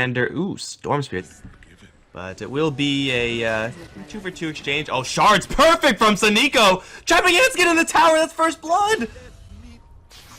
Commander. Ooh, Storm Spirit. But it will be a 2-for-2 exchange. Oh, shards perfect from Saniko. Trapping Hanskin in the tower. That's first blood.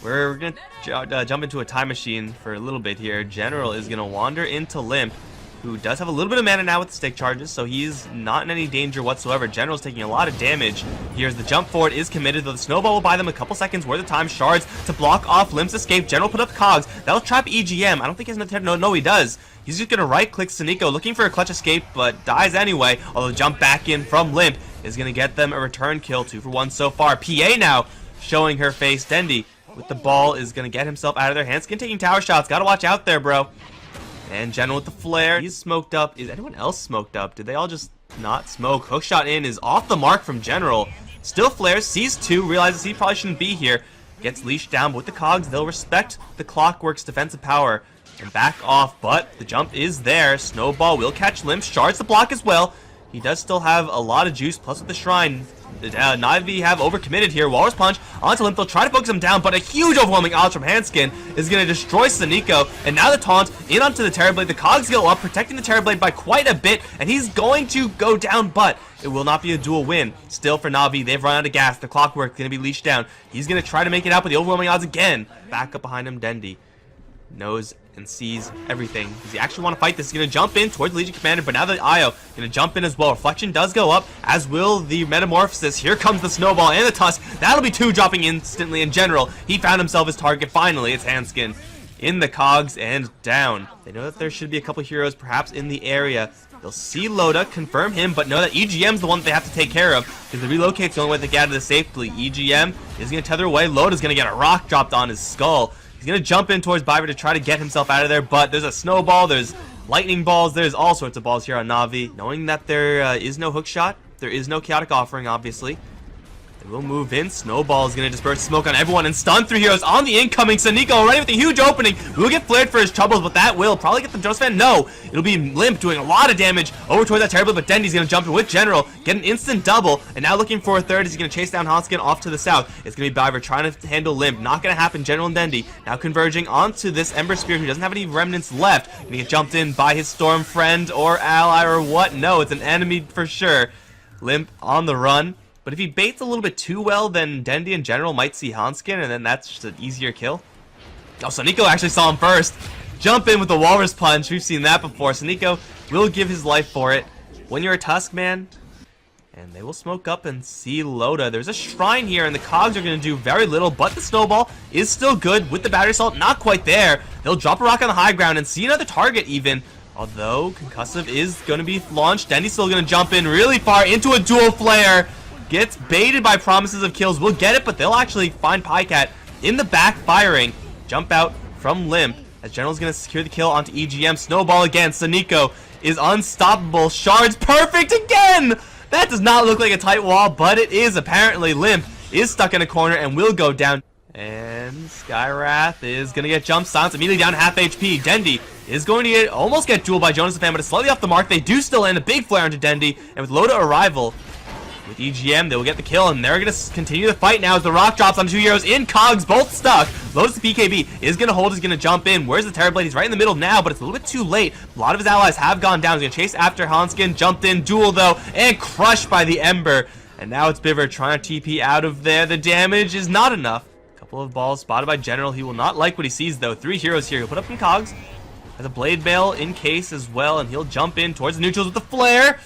We're going to jump into a time machine for a little bit here. General is going to wander into Limp, who does have a little bit of mana now with the stick charges, so he's not in any danger whatsoever. General's taking a lot of damage. Here's the jump forward is committed, though the snowball will buy them a couple seconds worth of time. Shards to block off Limp's escape. General put up cogs. That'll trap EGM. I don't think he has enough. No, he does. He's just going to right-click Saniko, looking for a clutch escape, but dies anyway. Although jump back in from Limp is going to get them a return kill. 2 for 1 so far. PA now showing her face. Dendi with the ball is going to get himself out of their hands. Skin taking tower shots. Got to watch out there, bro. And General with the flare. He's smoked up. Is anyone else smoked up? Did they all just not smoke? Hookshot in is off the mark from General. Still flares. Sees 2. Realizes he probably shouldn't be here. Gets leashed down. But with the cogs, they'll respect the Clockwork's defensive power and back off. But the jump is there. Snowball will catch Limp. Shards the block as well. He does still have a lot of juice. Plus with the Shrine, Navi have overcommitted here. Walrus Punch onto Limp. They'll try to focus him down, but a huge overwhelming odds from Hanskin is going to destroy Saniko. And now the taunt in onto the Terrorblade. The cogs go up, protecting the Terrorblade by quite a bit, and he's going to go down, but it will not be a dual win. Still for Navi, they've run out of gas. The Clockwork going to be leashed down. He's going to try to make it out with the overwhelming odds again. Back up behind him, Dendi knows and sees everything. Does he actually want to fight this? He's going to jump in towards the Legion Commander, but now the Io going to jump in as well. Reflection does go up, as will the Metamorphosis. Here comes the Snowball and the Tusk. That'll be 2 dropping instantly in General. He found himself his target finally. It's Hanskin in the cogs and down. They know that there should be a couple heroes perhaps in the area. They'll see Loda, confirm him, but know that EGM's the one that they have to take care of, because the relocate's the only way they get out of this safely. EGM is going to tether away. Loda's going to get a rock dropped on his skull. He's going to jump in towards Biver to try to get himself out of there, but there's a snowball, there's lightning balls, there's all sorts of balls here on Navi. Knowing that there is no hook shot, there is no chaotic offering, obviously. They will move in. Snowball is going to disperse smoke on everyone and stun 3 heroes on the incoming. Saniko already with a huge opening. Will get flared for his troubles, but that will probably get the Jonas fan. No, it'll be Limp doing a lot of damage over towards that Terrible, but Dendi's going to jump in with General, get an instant double, and now looking for a third is he's going to chase down Hanskin off to the south. It's going to be Biver trying to handle Limp. Not going to happen. General and Dendi now converging onto this Ember Spear, who doesn't have any remnants left. Going to get jumped in by his Storm friend or ally or what? No, it's an enemy for sure. Limp on the run. But if he baits a little bit too well, then Dendi and General might see Hanskin, and then that's just an easier kill. Oh, Saniko actually saw him first. Jump in with the Walrus Punch. We've seen that before. Saniko will give his life for it. When you're a Tusk, man. And they will smoke up and see Loda. There's a Shrine here, and the cogs are going to do very little, but the Snowball is still good with the Battery Assault. Not quite there. They'll drop a rock on the high ground and see another target even. Although Concussive is going to be launched. Dendi's still going to jump in really far into a dual flare. Gets baited by promises of kills. Will get it, but they'll actually find Pycat in the back firing. Jump out from Limp as General's going to secure the kill onto EGM. Snowball again. Saniko is unstoppable. Shards perfect again. That does not look like a tight wall, but it is apparently. Limp is stuck in a corner and will go down. And Skywrath is going to get jump silenced immediately down half HP. Dendi is going to almost get dueled by Jonas the Fan, but it's slightly off the mark. They do still land a big flare onto Dendi, and with Loda arrival, with EGM, they will get the kill, and they're going to continue the fight now as the rock drops on 2 heroes in cogs, both stuck. Lotus the PKB is going to hold, is going to jump in. Where's the Terrorblade? He's right in the middle now, but it's a little bit too late. A lot of his allies have gone down. He's going to chase after Hanskin, jumped in, duel though, and crushed by the Ember. And now it's Biver trying to TP out of there. The damage is not enough. A couple of balls spotted by General. He will not like what he sees though. 3 heroes here. He'll put up some cogs. Has a Blade Bale in case as well, and he'll jump in towards the neutrals with the flare.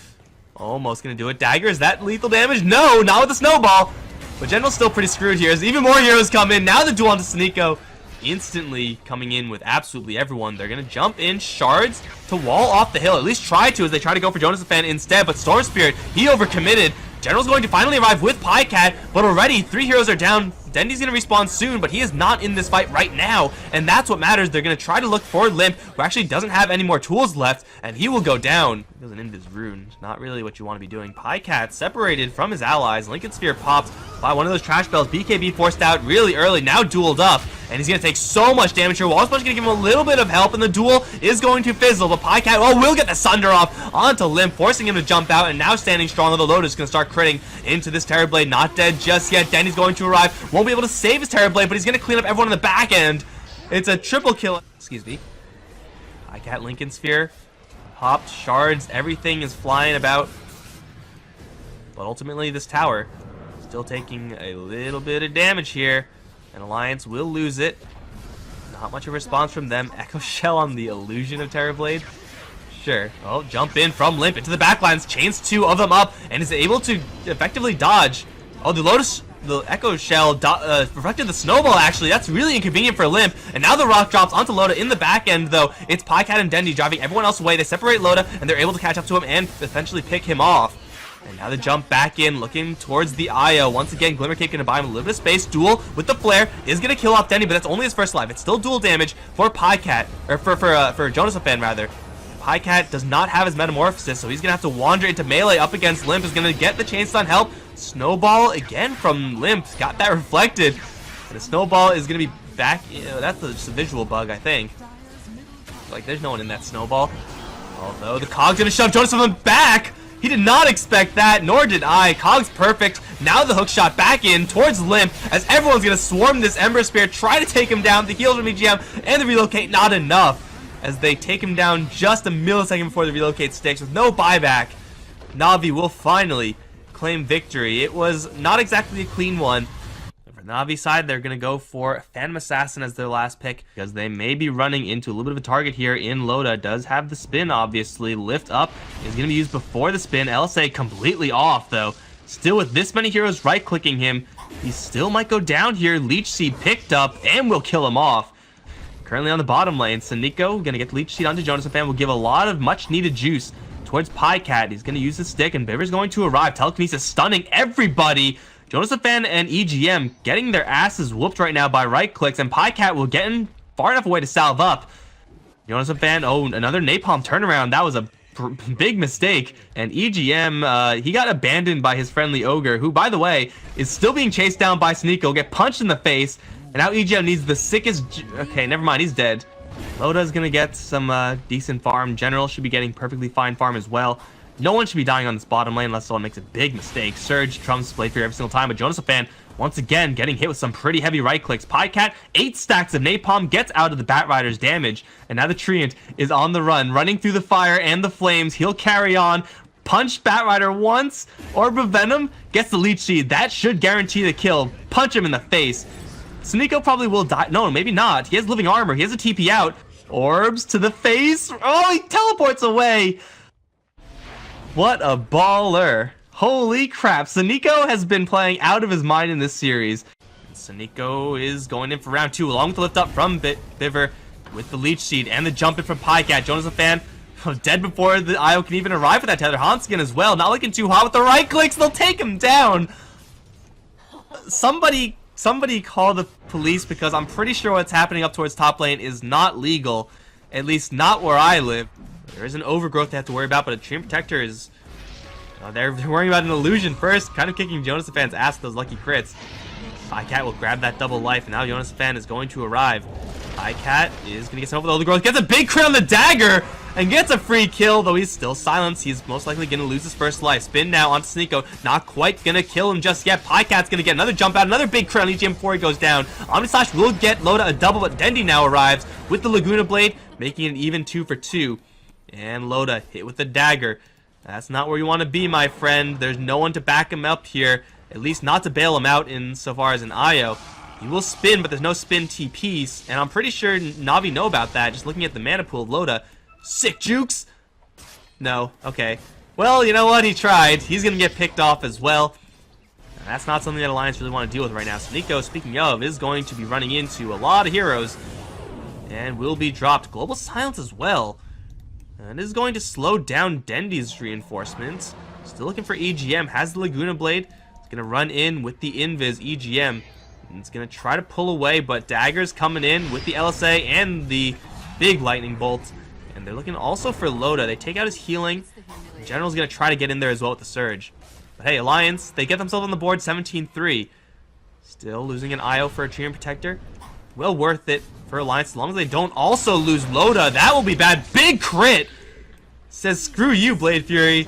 Almost gonna do it. Dagger, is that lethal damage? No, not with the Snowball. But General's still pretty screwed here as even more heroes come in. Now the duel onto Saniko. Instantly coming in with absolutely everyone. They're gonna jump in. Shards to wall off the hill. At least try to as they try to go for Jonas the Fan instead. But Storm Spirit, he overcommitted. General's going to finally arrive with Pycat, but already 3 heroes are down. Dendi's going to respawn soon, but he is not in this fight right now, and that's what matters. They're going to try to look for Limp, who actually doesn't have any more tools left, and he will go down. He doesn't end his rune. Not really what you want to be doing. Pycat separated from his allies. Lincoln Sphere popped by one of those trash bells. BKB forced out really early, now dueled up, and he's going to take so much damage here. Walrus Punch going to give him a little bit of help, and the duel is going to fizzle, but Pycat, will get the Sunder off onto Limp, forcing him to jump out, and now standing strong on the Lotus is going to start critting into this Terrorblade. Not dead just yet. Dendi's going to arrive. Won't be able to save his Terrorblade, but he's going to clean up everyone on the back end. It's a triple kill. Excuse me. PyCat Lincoln Sphere. Popped, shards, everything is flying about. But ultimately, this tower still taking a little bit of damage here. And Alliance will lose it. Not much of a response from them. Echo Shell on the illusion of Terrorblade. Sure. Oh, jump in from Limp into the backlines. Chains 2 of them up and is able to effectively dodge. Oh, the Echo Shell reflected the snowball, actually. That's really inconvenient for Limp. And now the rock drops onto Loda in the back end, though. It's PyCat and Dendy driving everyone else away. They separate Loda, and they're able to catch up to him and essentially pick him off. And now the jump back in, looking towards the IO. Once again, Glimmer Cape going to buy him a little bit of space. Duel with the flare is going to kill off Dendy, but that's only his first life. It's still dual damage for PyCat, or for Jonathan, rather. PyCat does not have his Metamorphosis, so he's going to have to wander into melee up against Limp. Is going to get the chain stun help. Snowball again from Limp. Got that reflected. And the snowball is going to be back. That's just a visual bug, I think. Like, there's no one in that snowball. Although the Cog's going to shove Jonathan back. He did not expect that, nor did I. Cog's perfect. Now the hook shot back in towards Limp as everyone's going to swarm this Ember Spear, try to take him down. The heals from EGM and the relocate, not enough, as they take him down just a millisecond before the relocate sticks with no buyback. Navi will finally claim victory. It was not exactly a clean one. For the Navi side, they're going to go for Phantom Assassin as their last pick because they may be running into a little bit of a target here in Loda. Does have the spin, obviously. Lift up is going to be used before the spin. LSA completely off, though. Still with this many heroes right-clicking him, he still might go down here. Leech Seed picked up and will kill him off. Currently on the bottom lane, Saniko going to get the Leech Seed onto Jonas Fan. Will give a lot of much-needed juice towards PyCat. He's going to use the stick, and Biver's going to arrive. Telekinesis stunning everybody. Jonas Fan and EGM getting their asses whooped right now by right clicks, and PyCat will get in far enough away to salve up. Jonas Fan, oh, another napalm turnaround. That was a big mistake. And EGM, he got abandoned by his friendly Ogre, who, by the way, is still being chased down by Sneeko. Get punched in the face, and now EGM needs the sickest... Okay, never mind, he's dead. Loda's gonna get some decent farm. General should be getting perfectly fine farm as well. No one should be dying on this bottom lane unless someone makes a big mistake. Surge trumps Blade Fury every single time, but Jonas Fan once again getting hit with some pretty heavy right clicks. PyCat, 8 stacks of napalm, gets out of the Batrider's damage, and now the Treant is on the run, running through the fire and the flames. He'll carry on. Punch Batrider once. Orb of Venom gets the Leech Seed. That should guarantee the kill. Punch him in the face. Sneeko probably will die. No, maybe not. He has living armor. He has a TP out. Orbs to the face. Oh, he teleports away. What a baller. Holy crap. Sneeko has been playing out of his mind in this series. Sneeko is going in for round 2 along with the lift up from Biver with the Leech Seed and the jump in from PyCat. Jonas Fan dead before the IO can even arrive with that tether. Hanskin as well. Not looking too hot with the right clicks. They'll take him down. Somebody call the police, because I'm pretty sure what's happening up towards top lane is not legal. At least not where I live. There is an overgrowth they have to worry about, but a Treant Protector is... they're worrying about an illusion first, kind of kicking Jonas Fan's ass with those lucky crits. PyCat will grab that double life, and now Jonas Fan is going to arrive. PyCat is going to get some overgrowth, gets a big crit on the dagger, and gets a free kill, though he's still silenced. He's most likely going to lose his first life. Spin now onto Sneeko, not quite going to kill him just yet. PyCat's going to get another jump out, another big crit on EGM before he goes down. Omnislash will get Loda a double, but Dendy now arrives with the Laguna Blade, making it an even 2 for 2. And Loda hit with the dagger. That's not where you want to be, my friend. There's no one to back him up here, at least not to bail him out in so far as an IO. He will spin, but there's no spin TPs, and I'm pretty sure Navi know about that, just looking at the mana pool of Loda. Sick jukes! No, okay. Well, you know what? He tried. He's going to get picked off as well. And that's not something that Alliance really want to deal with right now. Sneeko, speaking of, is going to be running into a lot of heroes, and will be dropped. Global Silence as well. And this is going to slow down Dendy's reinforcements. Still looking for EGM. Has the Laguna Blade. It's going to run in with the Invis EGM. And it's going to try to pull away, but Dagger's coming in with the LSA and the big Lightning Bolt. And they're looking also for Loda. They take out his healing. General's going to try to get in there as well with the Surge. But hey, Alliance, they get themselves on the board 17-3. Still losing an IO for a Treant Protector. Well worth it for Alliance, as long as they don't also lose Loda. That will be bad. Big crit! Says, screw you, Blade Fury.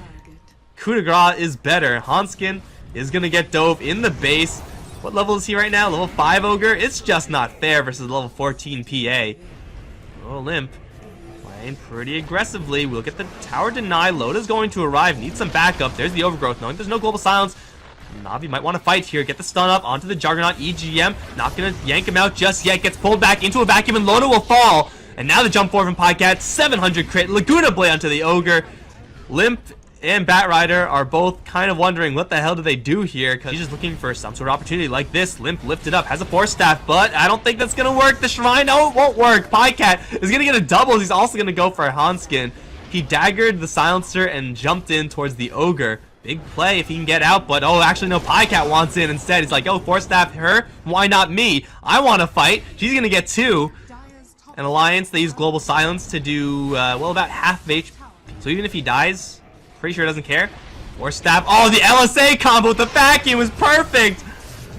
Coup de grace is better. Hanskin is going to get dove in the base. What level is he right now? Level 5 Ogre? It's just not fair versus level 14 PA. Oh, Limp. playing pretty aggressively. We'll get the tower deny. Loda's going to arrive. Needs some backup. There's the overgrowth. Knowing there's no global silence, Navi might want to fight here. Get the stun up onto the Juggernaut. EGM. Not going to yank him out just yet. Gets pulled back into a vacuum, and Loda will fall. And now the jump forward from Pycat. 700 crit. Laguna Blade onto the Ogre. Limp and Batrider are both kind of wondering what the hell do they do here, because he's just looking for some sort of opportunity like this. Limp lifted up, has a Force Staff, but I don't think that's going to work. The Shrine, no, it won't work. Pycat is going to get a double. He's also going to go for a Hanskin. He daggered the Silencer and jumped in towards the Ogre. Big play if he can get out, but oh, actually no, Pycat wants in instead. He's like, oh, Force Staff her? Why not me? I want to fight. She's going to get 2. An Alliance, they use Global Silence to do, well, about half of HP. So even if he dies, pretty sure he doesn't care. Or stab. Oh, the LSA combo with the vacuum was perfect.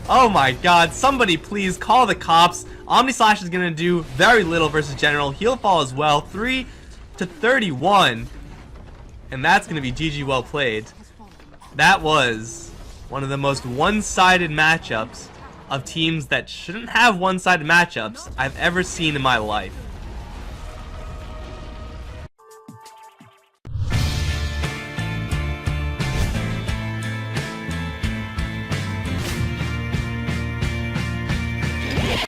Oh my god. Somebody please call the cops. Omni Slash is going to do very little versus General. He'll fall as well. 3-31. And that's going to be GG well played. That was one of the most one-sided matchups of teams that shouldn't have one-sided matchups I've ever seen in my life.